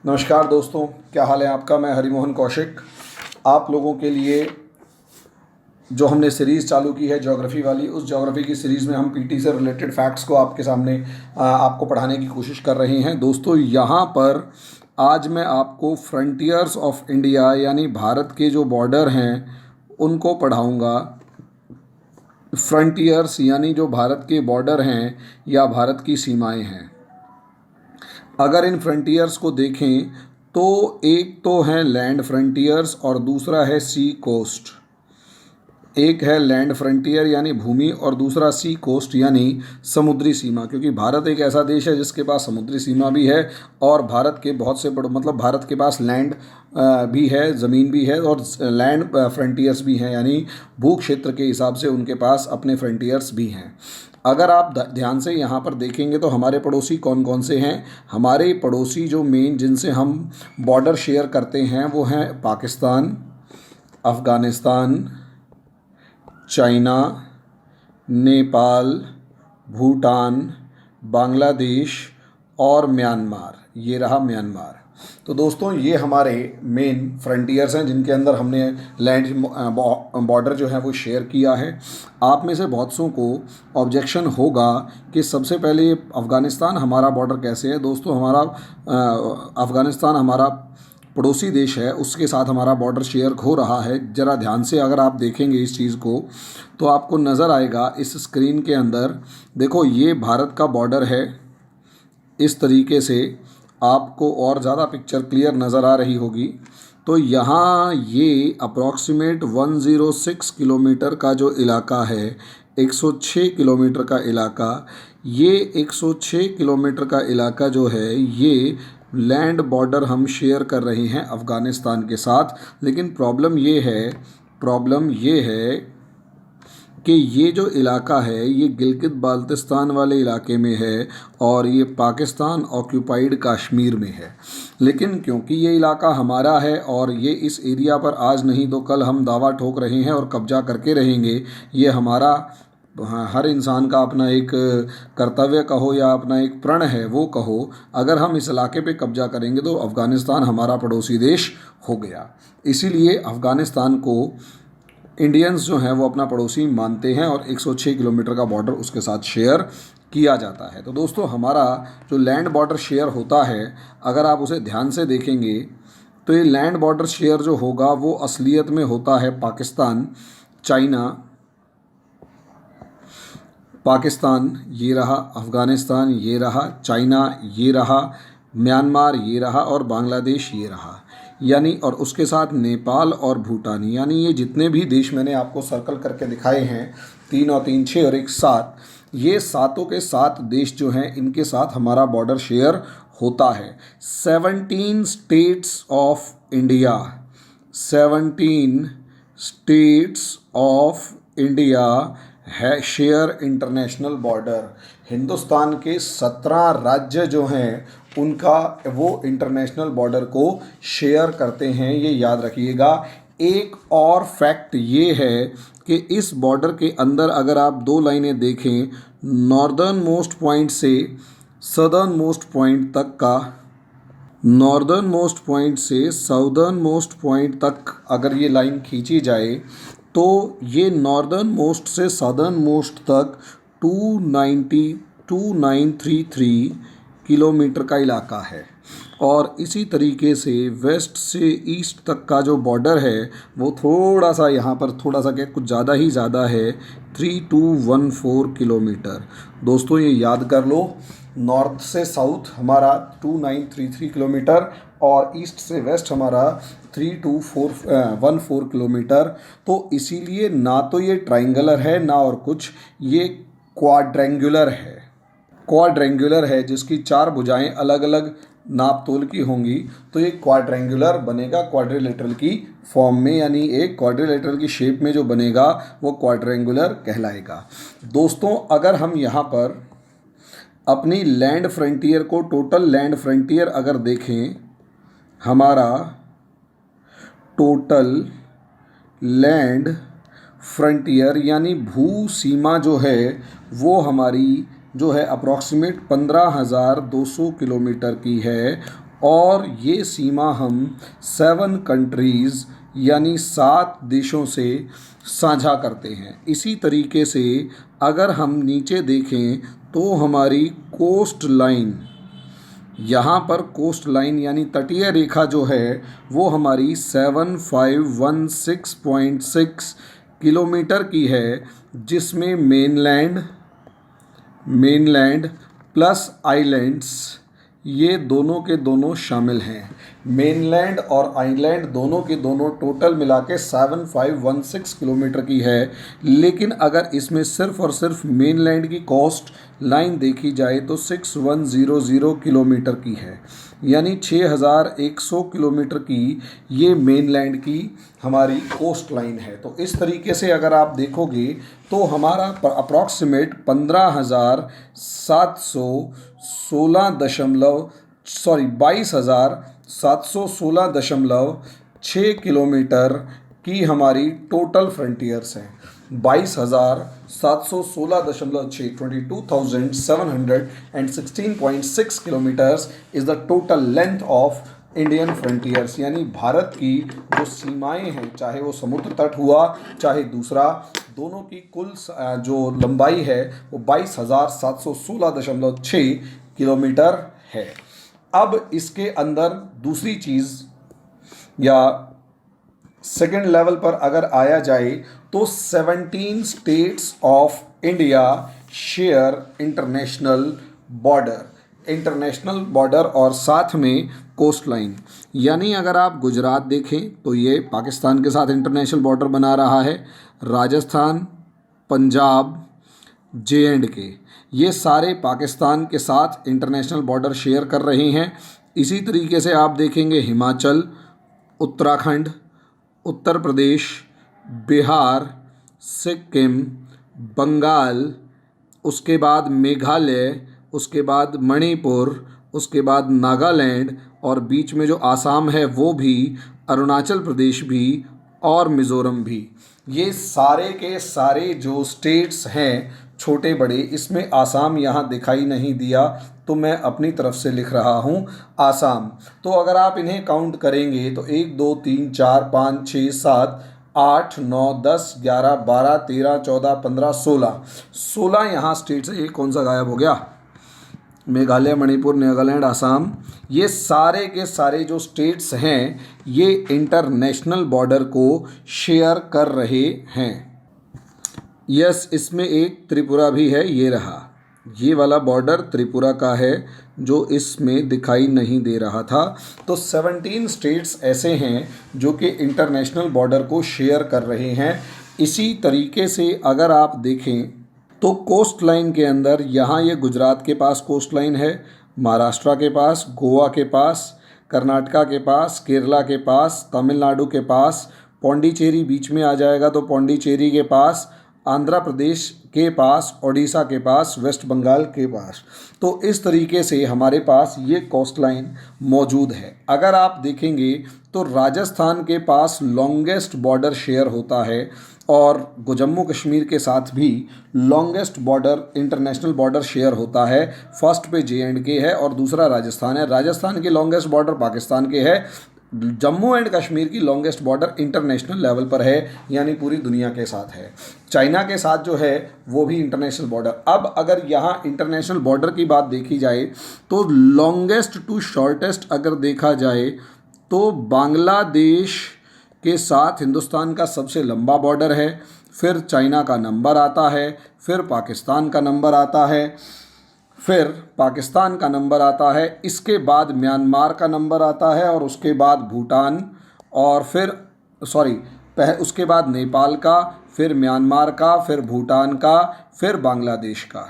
नमस्कार दोस्तों, क्या हाल है आपका। मैं हरिमोहन कौशिक आप लोगों के लिए जो हमने सीरीज़ चालू की है ज्योग्राफी वाली, उस ज्योग्राफी की सीरीज़ में हम पीटी से रिलेटेड फैक्ट्स को आपके सामने आपको पढ़ाने की कोशिश कर रहे हैं। दोस्तों, यहाँ पर आज मैं आपको फ्रंटियर्स ऑफ इंडिया यानी भारत के जो बॉर्डर हैं उनको पढ़ाऊँगा। फ्रंटियर्स यानी जो भारत के बॉर्डर हैं या भारत की सीमाएं हैं। अगर इन फ्रंटियर्स को देखें तो एक तो है लैंड फ्रंटियर्स और दूसरा है सी कोस्ट। एक है लैंड फ्रंटियर यानी भूमि और दूसरा सी कोस्ट यानी समुद्री सीमा, क्योंकि भारत एक ऐसा देश है जिसके पास समुद्री सीमा भी है और भारत के बहुत से बड़े भारत के पास लैंड भी है, ज़मीन भी है और लैंड फ्रंटियर्स भी हैं, यानी भू क्षेत्र के हिसाब से उनके पास अपने फ्रंटियर्स भी हैं। अगर आप ध्यान से यहाँ पर देखेंगे तो हमारे पड़ोसी कौन कौन से हैं। हमारे पड़ोसी जो मेन जिनसे हम बॉर्डर शेयर करते हैं वो हैं पाकिस्तान, अफ़गानिस्तान, चाइना, नेपाल, भूटान, बांग्लादेश और म्यांमार। ये रहा म्यांमार। तो दोस्तों, ये हमारे मेन फ्रंटियर्स हैं जिनके अंदर हमने लैंड बॉर्डर जो है वो शेयर किया है। आप में से बहुत सौ को ऑब्जेक्शन होगा कि सबसे पहले अफ़गानिस्तान हमारा बॉर्डर कैसे है। दोस्तों, हमारा अफ़गानिस्तान हमारा पड़ोसी देश है, उसके साथ हमारा बॉर्डर शेयर हो रहा है। ज़रा ध्यान से अगर आप देखेंगे इस चीज़ को तो आपको नज़र आएगा इस स्क्रीन के अंदर। देखो, ये भारत का बॉर्डर है। इस तरीके से आपको और ज़्यादा पिक्चर क्लियर नज़र आ रही होगी। तो यहाँ ये अप्रॉक्सीमेट 106 किलोमीटर का जो इलाका है, 106 किलोमीटर का इलाका, ये 106 किलोमीटर का इलाका जो है ये लैंड बॉर्डर हम शेयर कर रहे हैं अफ़गानिस्तान के साथ। लेकिन प्रॉब्लम ये है कि ये जो इलाका है ये गिलगित बाल्टिस्तान वाले इलाके में है और ये पाकिस्तान ऑक्यूपाइड कश्मीर में है। लेकिन क्योंकि ये इलाका हमारा है और ये इस एरिया पर आज नहीं तो कल हम दावा ठोक रहे हैं और कब्जा करके रहेंगे, ये हमारा हर इंसान का अपना एक कर्तव्य कहो या अपना एक प्रण है वो कहो। अगर हम इस इलाके पे कब्जा करेंगे तो अफ़गानिस्तान हमारा पड़ोसी देश हो गया। इसीलिए अफ़गानिस्तान को इंडियंस जो हैं वो अपना पड़ोसी मानते हैं और 106 किलोमीटर का बॉर्डर उसके साथ शेयर किया जाता है। तो दोस्तों, हमारा जो लैंड बॉर्डर शेयर होता है, अगर आप उसे ध्यान से देखेंगे तो ये लैंड बॉर्डर शेयर जो होगा वो असलियत में होता है पाकिस्तान ये रहा, अफ़गानिस्तान ये रहा, चाइना ये रहा, म्यांमार ये रहा और बांग्लादेश ये रहा, यानी और उसके साथ नेपाल और भूटान। यानी ये जितने भी देश मैंने आपको सर्कल करके दिखाए हैं, 3 और 3 6 और 1 7, ये सातों के 7 देश जो हैं इनके साथ हमारा बॉर्डर शेयर होता है। 17 states of India, 17 states of India है शेयर इंटरनेशनल बॉर्डर। हिंदुस्तान के 17 राज्य जो हैं उनका वो इंटरनेशनल बॉर्डर को शेयर करते हैं, ये याद रखिएगा। एक और फैक्ट ये है कि इस बॉर्डर के अंदर अगर आप 2 लाइनें देखें, नॉर्दर्न मोस्ट पॉइंट से सदर्न मोस्ट पॉइंट तक का, नॉर्दर्न मोस्ट पॉइंट से साउदर्न मोस्ट पॉइंट तक अगर ये लाइन खींची जाए तो ये नॉर्दर्न मोस्ट से सदर्न मोस्ट तक 2933 किलोमीटर का इलाका है। और इसी तरीके से वेस्ट से ईस्ट तक का जो बॉर्डर है वो थोड़ा सा यहाँ पर कुछ ज़्यादा ही ज़्यादा है, 3214 किलोमीटर। दोस्तों, ये याद कर लो, नॉर्थ से साउथ हमारा 2933 किलोमीटर और ईस्ट से वेस्ट हमारा 3214 किलोमीटर। तो इसीलिए ना तो ये ट्राइंगुलर है ना और कुछ, ये क्वाड्रेंगुलर है जिसकी 4 भुजाएं अलग अलग नाप तोल की होंगी। तो ये क्वाड्रेंगुलर बनेगा क्वाड्रिलेटरल की फॉर्म में, यानी एक क्वाड्रिलेटरल की शेप में जो बनेगा वो क्वाड्रेंगुलर कहलाएगा। दोस्तों, अगर हम यहाँ पर अपनी लैंड फ्रंटियर को, टोटल लैंड फ्रंटियर अगर देखें, हमारा टोटल लैंड फ्रंटियर यानी भू सीमा जो है वो हमारी जो है अप्रॉक्सीमेट 15,200 किलोमीटर की है और ये सीमा हम 7 कंट्रीज़ यानी 7 देशों से साझा करते हैं। इसी तरीके से अगर हम नीचे देखें तो हमारी कोस्ट लाइन, यहाँ पर कोस्ट लाइन यानी तटीय रेखा जो है वो हमारी 7516.6 किलोमीटर की है, जिसमें मेनलैंड प्लस आइलैंड्स ये दोनों के दोनों शामिल हैं। मेनलैंड और आइलैंड दोनों के दोनों टोटल मिला के 7516 किलोमीटर की है, लेकिन अगर इसमें सिर्फ और सिर्फ मेनलैंड की कोस्ट लाइन देखी जाए तो 6100 किलोमीटर की है, यानी 6100 किलोमीटर की ये मेनलैंड की हमारी कोस्ट लाइन है। तो इस तरीके से अगर आप देखोगे तो हमारा अप्रॉक्सीमेट 22,716.6 किलोमीटर की हमारी टोटल फ्रंटियर्स हैं। 22,716.6 22,716.6 kilometres is the total length of Indian frontiers, यानी भारत की जो सीमाएं हैं, चाहे वो समुद्र तट हुआ चाहे दूसरा, दोनों की कुल जो लंबाई है वो 22,716.6 किलोमीटर है। अब इसके अंदर दूसरी चीज़ या सेकेंड लेवल पर अगर आया जाए तो 17 states of India share international border और साथ में कोस्ट लाइन। यानी अगर आप गुजरात देखें तो ये पाकिस्तान के साथ इंटरनेशनल बॉर्डर बना रहा है। राजस्थान, पंजाब, J&K ये सारे पाकिस्तान के साथ इंटरनेशनल बॉर्डर शेयर कर रहे हैं। इसी तरीके से आप देखेंगे हिमाचल, उत्तराखंड, उत्तर प्रदेश, बिहार, सिक्किम, बंगाल, उसके बाद मेघालय, उसके बाद मणिपुर, उसके बाद नागालैंड और बीच में जो आसाम है वो भी, अरुणाचल प्रदेश भी और मिज़ोरम भी। ये सारे के सारे जो स्टेट्स हैं छोटे बड़े, इसमें आसाम यहाँ दिखाई नहीं दिया तो मैं अपनी तरफ से लिख रहा हूँ आसाम। तो अगर आप इन्हें काउंट करेंगे तो 1 2 3 4 5 6 7 8 9 10 11 12 13 14 15 16 यहाँ स्टेट्स है। ये कौन सा गायब हो गया? मेघालय, मणिपुर, नागालैंड, आसाम, ये सारे के सारे जो स्टेट्स हैं ये इंटरनेशनल बॉर्डर को शेयर कर रहे हैं। यस, इसमें एक त्रिपुरा भी है, ये रहा, ये वाला बॉर्डर त्रिपुरा का है जो इसमें दिखाई नहीं दे रहा था। तो 17 स्टेट्स ऐसे हैं जो कि इंटरनेशनल बॉर्डर को शेयर कर रहे हैं। इसी तरीके से अगर आप देखें तो कोस्ट लाइन के अंदर यहाँ ये गुजरात के पास कोस्ट लाइन है, महाराष्ट्र के पास, गोवा के पास, कर्नाटका के पास, केरला के पास, तमिलनाडु के पास, पौंडीचेरी बीच में आ जाएगा तो पौंडीचेरी के पास, आंध्र प्रदेश के पास, ओडिशा के पास, वेस्ट बंगाल के पास। तो इस तरीके से हमारे पास ये कोस्ट लाइन मौजूद है। अगर आप देखेंगे तो राजस्थान के पास लॉन्गेस्ट बॉर्डर शेयर होता है और जम्मू कश्मीर के साथ भी longest border international border share होता है। फर्स्ट पे J&K है और दूसरा राजस्थान है। राजस्थान की लॉन्गेस्ट बॉर्डर पाकिस्तान के है। जम्मू एंड कश्मीर की लॉन्गेस्ट बॉर्डर इंटरनेशनल लेवल पर है, यानी पूरी दुनिया के साथ है। चाइना के साथ जो है वो भी इंटरनेशनल बॉर्डर। अब अगर यहाँ इंटरनेशनल बॉर्डर की बात देखी जाए तो लॉन्गेस्ट टू शॉर्टेस्ट अगर देखा जाए तो बांग्लादेश के साथ हिंदुस्तान का सबसे लंबा बॉर्डर है, फिर चाइना का नंबर आता है, फिर पाकिस्तान का नंबर आता है, फिर पाकिस्तान का नंबर आता है, इसके बाद म्यांमार का नंबर आता है और उसके बाद भूटान और फिर उसके बाद नेपाल का, फिर म्यांमार का, फिर भूटान का, फिर बांग्लादेश का,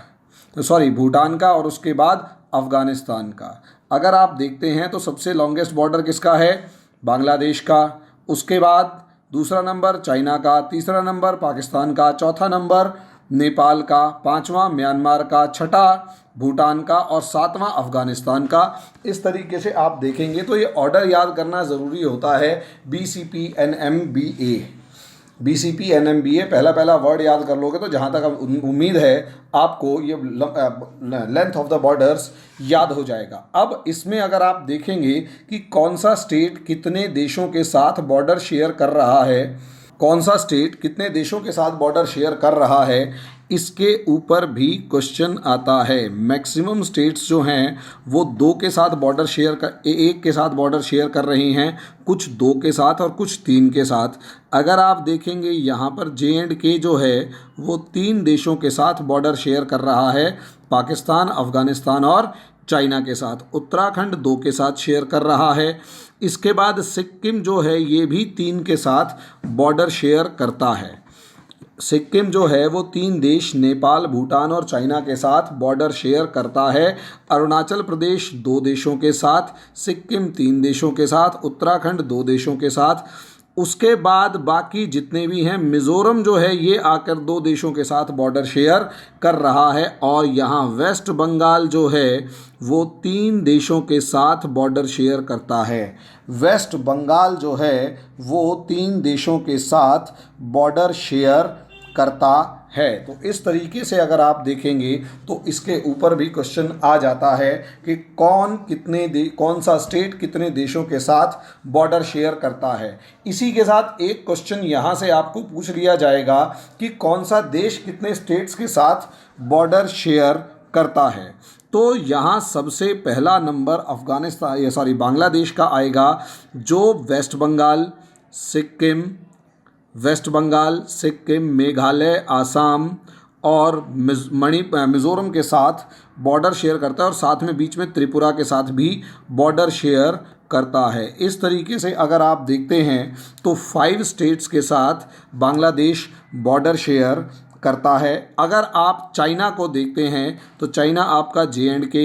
भूटान का और उसके बाद अफ़गानिस्तान का। अगर आप देखते हैं तो सबसे लॉन्गेस्ट बॉर्डर किसका है? बांग्लादेश का। उसके बाद दूसरा नंबर चाइना का, तीसरा नंबर पाकिस्तान का, चौथा नंबर नेपाल का, पांचवा म्यांमार का, छठा भूटान का और सातवां अफ़गानिस्तान का। इस तरीके से आप देखेंगे तो ये ऑर्डर याद करना ज़रूरी होता है BCPNMBA। BCP NMBA पहला पहला वर्ड याद कर लोगे तो जहाँ तक उम्मीद है आपको ये लेंथ ऑफ द बॉर्डर्स याद हो जाएगा। अब इसमें अगर आप देखेंगे कि कौन सा स्टेट कितने देशों के साथ बॉर्डर शेयर कर रहा है, कौन सा स्टेट कितने देशों के साथ बॉर्डर शेयर कर रहा है, इसके ऊपर भी क्वेश्चन आता है। मैक्सिमम स्टेट्स जो हैं वो दो के साथ बॉर्डर शेयर कर एक के साथ बॉर्डर शेयर कर रही हैं, कुछ दो के साथ और कुछ तीन के साथ। अगर आप देखेंगे यहाँ पर J&K जो है वो तीन देशों के साथ बॉर्डर शेयर कर रहा है, पाकिस्तान, अफ़गानिस्तान और चाइना के साथ। उत्तराखंड दो के साथ शेयर कर रहा है। इसके बाद सिक्किम जो है ये भी तीन के साथ बॉर्डर शेयर करता है। सिक्किम जो है वो तीन देश नेपाल, भूटान और चाइना के साथ बॉर्डर शेयर करता है। अरुणाचल प्रदेश दो देशों के साथ, सिक्किम तीन देशों के साथ, उत्तराखंड दो देशों के साथ। उसके बाद बाकी जितने भी हैं, मिज़ोरम जो है ये आकर दो देशों के साथ बॉर्डर शेयर कर रहा है। और यहाँ वेस्ट बंगाल जो है वो तीन देशों के साथ बॉर्डर शेयर करता है। वेस्ट बंगाल जो है वो तीन देशों के साथ बॉर्डर शेयर करता है। तो इस तरीके से अगर आप देखेंगे तो इसके ऊपर भी क्वेश्चन आ जाता है कि कौन सा स्टेट कितने देशों के साथ बॉर्डर शेयर करता है। इसी के साथ एक क्वेश्चन यहाँ से आपको पूछ लिया जाएगा कि कौन सा देश कितने स्टेट्स के साथ बॉर्डर शेयर करता है। तो यहाँ सबसे पहला नंबर बांग्लादेश का आएगा, जो वेस्ट बंगाल, सिक्किम, मेघालय, आसाम और मिज़ोरम के साथ बॉर्डर शेयर करता है और साथ में बीच में त्रिपुरा के साथ भी बॉर्डर शेयर करता है। इस तरीके से अगर आप देखते हैं तो 5 स्टेट्स के साथ बांग्लादेश बॉर्डर शेयर करता है। अगर आप चाइना को देखते हैं तो चाइना आपका J&K,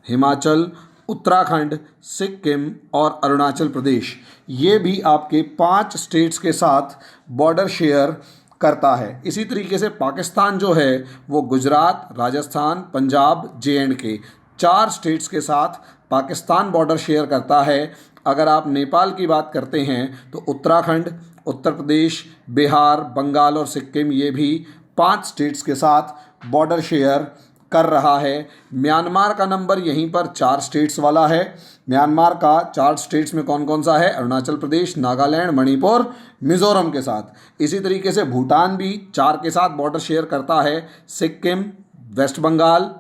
हिमाचल, उत्तराखंड, सिक्किम और अरुणाचल प्रदेश, ये भी आपके 5 स्टेट्स के साथ बॉर्डर शेयर करता है। इसी तरीके से पाकिस्तान जो है वो गुजरात, राजस्थान, पंजाब, J&K 4 स्टेट्स के साथ पाकिस्तान बॉर्डर शेयर करता है। अगर आप नेपाल की बात करते हैं तो उत्तराखंड, उत्तर प्रदेश, बिहार, बंगाल और सिक्किम, ये भी 5 स्टेट्स के साथ बॉर्डर शेयर कर रहा है। म्यांमार का नंबर यहीं पर 4 स्टेट्स वाला है। म्यांमार का 4 स्टेट्स में कौन कौन सा है? अरुणाचल प्रदेश, नागालैंड, मणिपुर, मिज़ोरम के साथ। इसी तरीके से भूटान भी 4 के साथ बॉर्डर शेयर करता है, सिक्किम, वेस्ट बंगाल,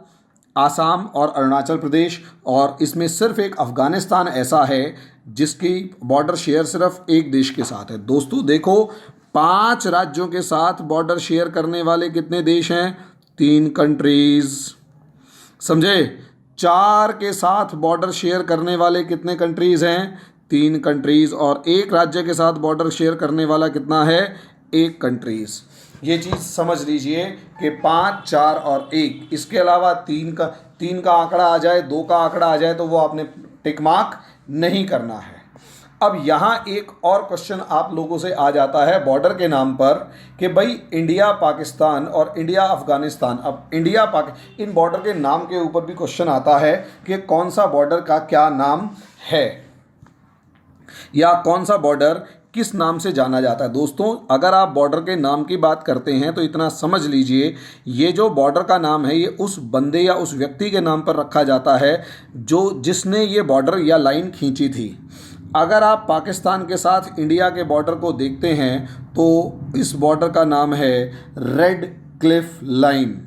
आसाम और अरुणाचल प्रदेश। और इसमें सिर्फ एक अफ़गानिस्तान ऐसा है जिसकी बॉर्डर शेयर सिर्फ एक देश के साथ है। दोस्तों देखो, 5 राज्यों के साथ बॉर्डर शेयर करने वाले कितने देश हैं? 3 कंट्रीज़, समझे। 4 के साथ बॉर्डर शेयर करने वाले कितने कंट्रीज़ हैं? 3 कंट्रीज़। और एक राज्य के साथ बॉर्डर शेयर करने वाला कितना है? 1 कंट्रीज़। ये चीज़ समझ लीजिए कि 5, 4 और 1, इसके अलावा 3 का आंकड़ा आ जाए, 2 का आंकड़ा आ जाए तो वो आपने टिक मार्क नहीं करना है। अब यहाँ एक और क्वेश्चन आप लोगों से आ जाता है बॉर्डर के नाम पर कि भाई इंडिया पाकिस्तान और इंडिया अफ़गानिस्तान, अब इन बॉर्डर के नाम के ऊपर भी क्वेश्चन आता है कि कौन सा बॉर्डर का क्या नाम है या कौन सा बॉर्डर किस नाम से जाना जाता है। दोस्तों अगर आप बॉर्डर के नाम की बात करते हैं तो इतना समझ लीजिए, ये जो बॉर्डर का नाम है ये उस बंदे या उस व्यक्ति के नाम पर रखा जाता है जिसने ये बॉर्डर या लाइन खींची थी। अगर आप पाकिस्तान के साथ इंडिया के बॉर्डर को देखते हैं तो इस बॉर्डर का नाम है रेड क्लिफ लाइन।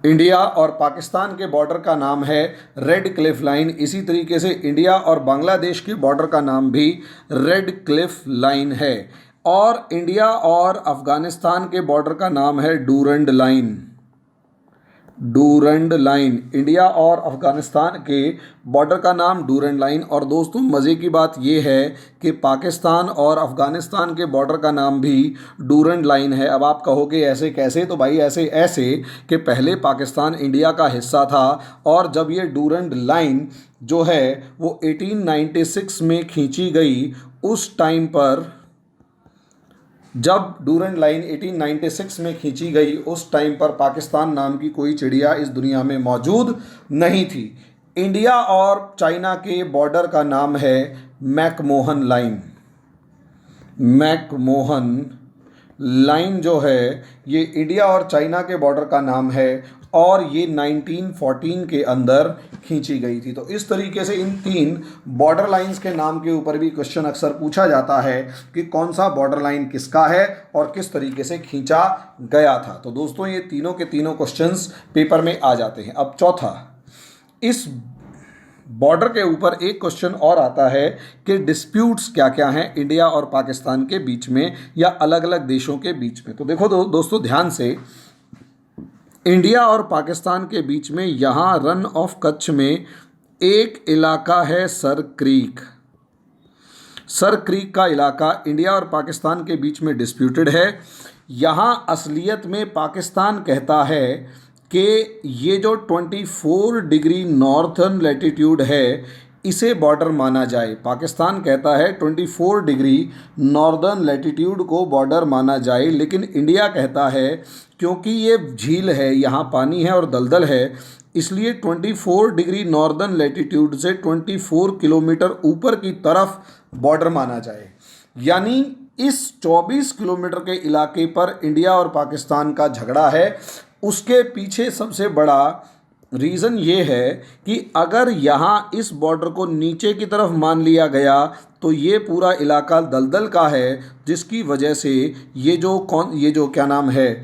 इंडिया और पाकिस्तान के बॉर्डर का नाम है रेड क्लिफ लाइन। इसी तरीके से इंडिया और बांग्लादेश के बॉर्डर का नाम भी रेड क्लिफ लाइन है। और इंडिया और अफ़गानिस्तान के बॉर्डर का नाम है Durand line. Durand line, India और अफ़गानिस्तान के बॉर्डर का नाम डूरंड लाइन। और दोस्तों मज़े की बात यह है कि पाकिस्तान और अफ़गानिस्तान के बॉर्डर का नाम भी डूरंड लाइन है। अब आप कहोगे ऐसे कैसे? तो भाई ऐसे कि पहले पाकिस्तान इंडिया का हिस्सा था और जब ये डूरंड लाइन जो है वो 1896 में खींची गई, उस टाइम पर जब डूरंड लाइन 1896 में खींची गई उस टाइम पर पाकिस्तान नाम की कोई चिड़िया इस दुनिया में मौजूद नहीं थी। इंडिया और चाइना के बॉर्डर का नाम है मैकमोहन लाइन। मैकमोहन लाइन जो है ये इंडिया और चाइना के बॉर्डर का नाम है और ये 1914 के अंदर खींची गई थी। तो इस तरीके से इन 3 बॉर्डर लाइंस के नाम के ऊपर भी क्वेश्चन अक्सर पूछा जाता है कि कौन सा बॉर्डर लाइन किसका है और किस तरीके से खींचा गया था। तो दोस्तों ये तीनों के तीनों क्वेश्चंस पेपर में आ जाते हैं। अब चौथा, इस बॉर्डर के ऊपर एक क्वेश्चन और आता है कि डिस्प्यूट्स क्या क्या हैं इंडिया और पाकिस्तान के बीच में या अलग अलग देशों के बीच में। तो देखो दोस्तों ध्यान से, इंडिया और पाकिस्तान के बीच में यहाँ रन ऑफ कच्छ में एक इलाका है सर क्रीक। सर क्रीक का इलाका इंडिया और पाकिस्तान के बीच में डिस्प्यूटेड है। यहाँ असलियत में पाकिस्तान कहता है कि ये जो 24 डिग्री नॉर्थर्न लैटिट्यूड है इसे बॉर्डर माना जाए। पाकिस्तान कहता है 24 डिग्री नॉर्दर्न लैटिट्यूड को बॉर्डर माना जाए, लेकिन इंडिया कहता है क्योंकि ये झील है, यहाँ पानी है और दलदल है, इसलिए 24 डिग्री नॉर्दर्न लैटिट्यूड से 24 किलोमीटर ऊपर की तरफ बॉर्डर माना जाए। यानी इस 24 किलोमीटर के इलाके पर इंडिया और पाकिस्तान का झगड़ा है। उसके पीछे सबसे बड़ा रीज़न ये है कि अगर यहाँ इस बॉर्डर को नीचे की तरफ मान लिया गया तो ये पूरा इलाका दलदल का है, जिसकी वजह से ये जो क्या नाम है,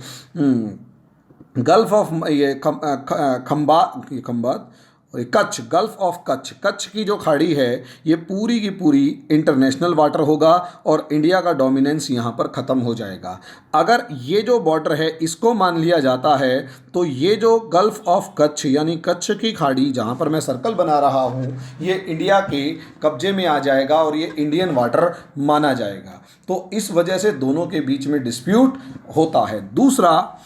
गल्फ ऑफ ये खंबात और कच्छ, गल्फ ऑफ कच्छ, कच्छ की जो खाड़ी है ये पूरी की पूरी इंटरनेशनल वाटर होगा और इंडिया का डोमिनेंस यहाँ पर ख़त्म हो जाएगा। अगर ये जो बॉर्डर है इसको मान लिया जाता है तो ये जो गल्फ ऑफ कच्छ यानी कच्छ की खाड़ी जहाँ पर मैं सर्कल बना रहा हूँ ये इंडिया के कब्जे में आ जाएगा और ये इंडियन वाटर माना जाएगा। तो इस वजह से दोनों के बीच में डिस्प्यूट होता है। दूसरा,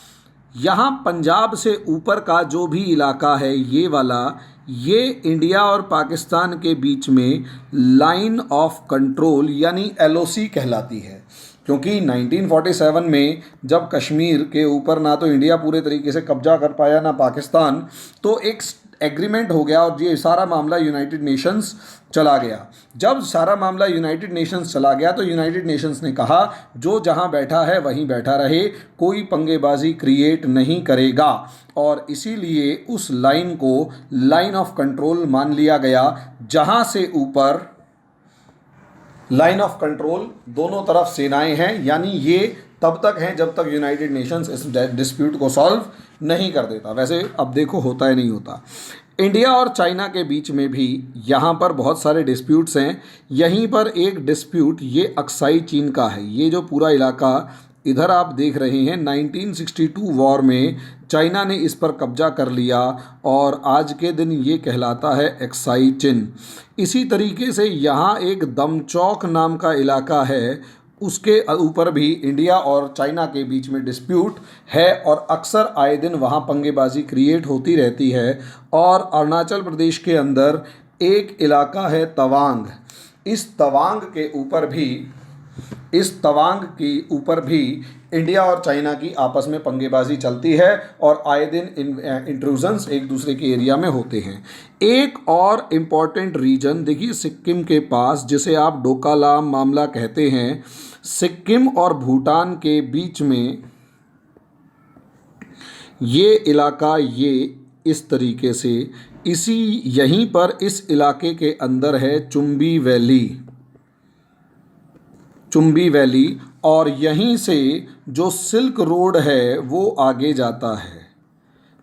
यहाँ पंजाब से ऊपर का जो भी इलाका है ये वाला, ये इंडिया और पाकिस्तान के बीच में लाइन ऑफ कंट्रोल यानी LOC कहलाती है। क्योंकि 1947 में जब कश्मीर के ऊपर ना तो इंडिया पूरे तरीके से कब्जा कर पाया ना पाकिस्तान, तो एक एग्रीमेंट हो गया और ये सारा मामला यूनाइटेड नेशंस चला गया। जब सारा मामला यूनाइटेड नेशंस चला गया तो यूनाइटेड नेशंस ने कहा जो जहां बैठा है वहीं बैठा रहे, कोई पंगेबाजी क्रिएट नहीं करेगा, और इसीलिए उस लाइन को लाइन ऑफ कंट्रोल मान लिया गया, जहां से ऊपर लाइन ऑफ कंट्रोल दोनों तरफ सेनाएं हैं। यानी ये तब तक हैं जब तक यूनाइटेड नेशंस इस डिस्प्यूट को सॉल्व नहीं कर देता। वैसे अब देखो होता है नहीं होता। इंडिया और चाइना के बीच में भी यहाँ पर बहुत सारे डिस्प्यूट्स हैं। यहीं पर एक डिस्प्यूट ये अक्साई चीन का है। ये जो पूरा इलाका इधर आप देख रहे हैं 1962 वॉर में चाइना ने इस पर कब्जा कर लिया और आज के दिन ये कहलाता है अक्साई चीन। इसी तरीके से यहाँ एक दमचौक नाम का इलाका है, उसके ऊपर भी इंडिया और चाइना के बीच में डिस्प्यूट है और अक्सर आए दिन वहाँ पंगेबाजी क्रिएट होती रहती है। और अरुणाचल प्रदेश के अंदर एक इलाका है तवांग। इस तवांग के ऊपर भी इंडिया और चाइना की आपस में पंगेबाजी चलती है और आए दिन इंट्रूजन्स एक दूसरे के एरिया में होते हैं। एक और इम्पॉर्टेंट रीजन देखिए सिक्किम के पास, जिसे आप डोकालाम मामला कहते हैं, सिक्किम और भूटान के बीच में ये इलाका ये इस तरीके से यहीं पर इस इलाके के अंदर है चुम्बी वैली और यहीं से जो सिल्क रोड है वो आगे जाता है।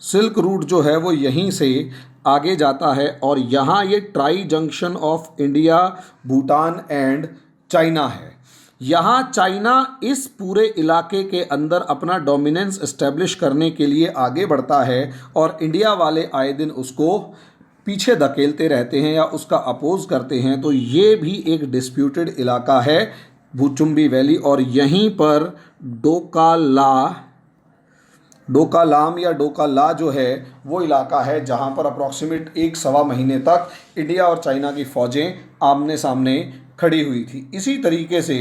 सिल्क रूट जो है वो यहीं से आगे जाता है और यहाँ ये tri junction of India, Bhutan and China है। यहाँ चाइना इस पूरे इलाके के अंदर अपना डोमिनेंस एस्टेब्लिश करने के लिए आगे बढ़ता है और इंडिया वाले आए दिन उसको पीछे धकेलते रहते हैं या उसका अपोज करते हैं। तो ये भी एक डिस्प्यूटेड इलाका है चुम्बी वैली, और यहीं पर डोकालाम या डोकाला जो है वो इलाका है जहां पर अप्रॉक्सीमेट 1-1.25 महीने तक इंडिया और चाइना की फ़ौजें आमने सामने खड़ी हुई थी। इसी तरीके से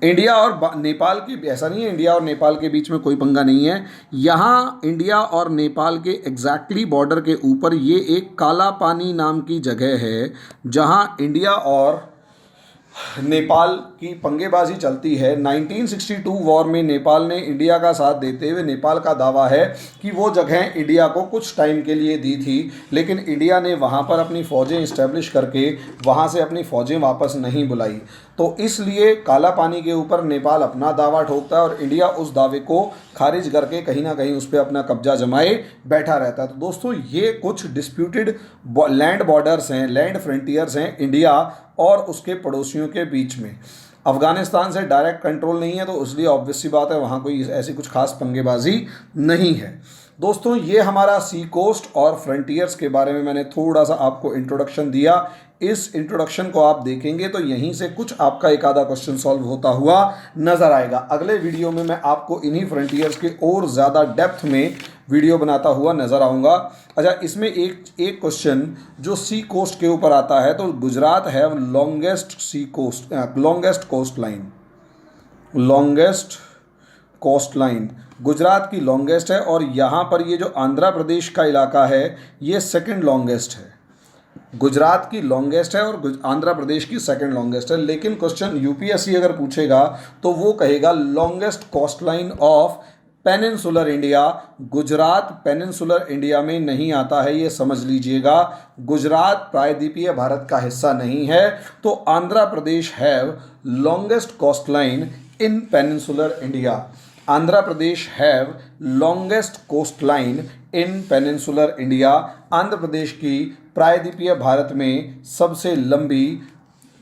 इंडिया और नेपाल के, ऐसा नहीं है इंडिया और नेपाल के बीच में कोई पंगा नहीं है। यहाँ इंडिया और नेपाल के एग्जैक्टली बॉर्डर के ऊपर ये एक काला पानी नाम की जगह है, जहाँ इंडिया और नेपाल की पंगेबाजी चलती है। 1962 वॉर में नेपाल ने इंडिया का साथ देते हुए, नेपाल का दावा है कि वो जगह इंडिया को कुछ टाइम के लिए दी थी, लेकिन इंडिया ने वहाँ पर अपनी फ़ौजें इस्टेब्लिश करके वहाँ से अपनी फ़ौजें वापस नहीं बुलाई। तो इसलिए काला पानी के ऊपर नेपाल अपना दावा ठोकता है और इंडिया उस दावे को खारिज करके कहीं ना कहीं उस पर अपना कब्जा जमाए बैठा रहता है। तो दोस्तों ये कुछ डिस्प्यूटेड लैंड बॉर्डर्स हैं, लैंड फ्रंटियर्स हैं इंडिया और उसके पड़ोसियों के बीच में। अफ़गानिस्तान से डायरेक्ट कंट्रोल नहीं है, तो इसलिए ऑब्वियस सी बात है वहाँ कोई ऐसी कुछ खास पंगेबाजी नहीं है। दोस्तों ये हमारा सी कोस्ट और फ्रंटियर्स के बारे में मैंने थोड़ा सा आपको इंट्रोडक्शन दिया। इस इंट्रोडक्शन को आप देखेंगे तो यहीं से कुछ आपका एक आधा क्वेश्चन सॉल्व होता हुआ नज़र आएगा। अगले वीडियो में मैं आपको इन्हीं फ्रंटियर्स के और ज़्यादा डेप्थ में वीडियो बनाता हुआ नज़र आऊँगा। अच्छा, इसमें एक क्वेश्चन जो सी कोस्ट के ऊपर आता है, तो गुजरात है longest sea coast, longest coast line, longest coast line Gujarat की लॉन्गेस्ट है, और यहाँ पर ये जो आंध्र प्रदेश का इलाका है ये सेकंड लॉन्गेस्ट है। गुजरात की लॉन्गेस्ट है और आंध्र प्रदेश की सेकंड लॉन्गेस्ट है, लेकिन क्वेश्चन यूपीएससी अगर पूछेगा तो वो कहेगा longest coast line of peninsular India. Gujarat peninsular India में नहीं आता है, ये समझ लीजिएगा। गुजरात प्रायद्वीपीय भारत का हिस्सा नहीं है, तो Andhra Pradesh have longest coast line in peninsular India. Andhra Pradesh have longest coast line in peninsular India. Andhra Pradesh की प्रायद्वीपीय भारत में सबसे लंबी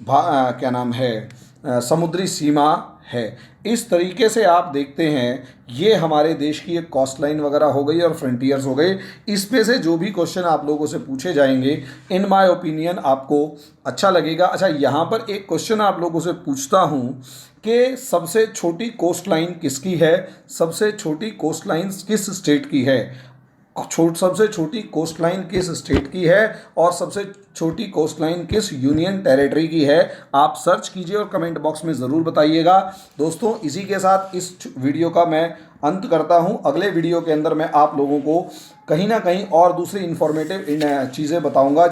क्या नाम है समुद्री सीमा है। इस तरीके से आप देखते हैं ये हमारे देश की एक कोस्ट लाइन वगैरह हो गई और फ्रंटियर्स हो गए। इसमें से जो भी क्वेश्चन आप लोगों से पूछे जाएंगे, इन माय ओपिनियन आपको अच्छा लगेगा। अच्छा, यहाँ पर एक क्वेश्चन आप लोगों से पूछता हूँ कि सबसे छोटी कोस्ट लाइन किसकी है, सबसे छोटी कोस्ट लाइन किस स्टेट की है, सबसे छोटी कोस्ट लाइन किस स्टेट की है और सबसे छोटी कोस्ट लाइन किस यूनियन टेरिटरी की है। आप सर्च कीजिए और कमेंट बॉक्स में ज़रूर बताइएगा। दोस्तों इसी के साथ इस वीडियो का मैं अंत करता हूं। अगले वीडियो के अंदर मैं आप लोगों को कहीं ना कहीं और दूसरी इन्फॉर्मेटिव चीज़ें बताऊंगा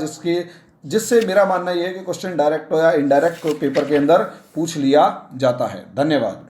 जिससे मेरा मानना यह है कि क्वेश्चन डायरेक्ट या इनडायरेक्ट पेपर के अंदर पूछ लिया जाता है। धन्यवाद।